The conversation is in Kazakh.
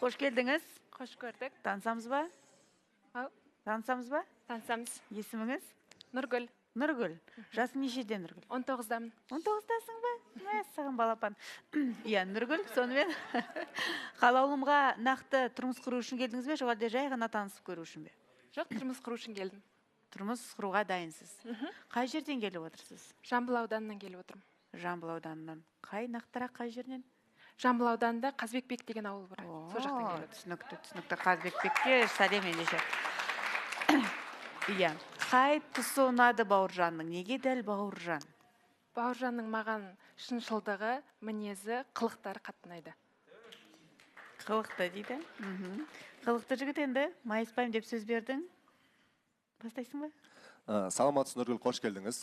қош келдіңіз. Қош көрдік. Танысамыз ба? Ау, Танысамыз ба? танысамыз. Есіміңіз? Нұргүл, Нұргүл. Жасың нешеде, Нұргүл? 19-дамын. 19-дасың ба? Мәссаған балапан. Иә, Нұргүл, сонымен қалаулымға нақты тұрмыс құру үшін келдіңіз бе, жоқ әлде жай ғана танысып көру үшін бе? Жоқ, тұрмыс құру үшін келдім. Тұрмыс құруға дайынсыз. Қай жерден келіп отырсыз? Жамбыл ауданынан келіп отырмын. Жамбыл ауданынан. Қай нақтырақ қай жерінен? Жамбыл ауданында Қазбекбек деген ауыл бар. Сол жақтан келіп отырмын. Түсінікті. Қазбекбекке сәлем ендеше. Иә. Қай тұсы ұнады Бауыржанның? Неге дәл Бауыржан? Бауыржанның маған шыншылдығы, мінезі, қылықтары қатты ұнайды. Қылықты дейді. Қылықты жігіт енді майыспаймын деп сөз бердің. Бастайсың ба? Саламатсыз Нұргүл, қош келдіңіз.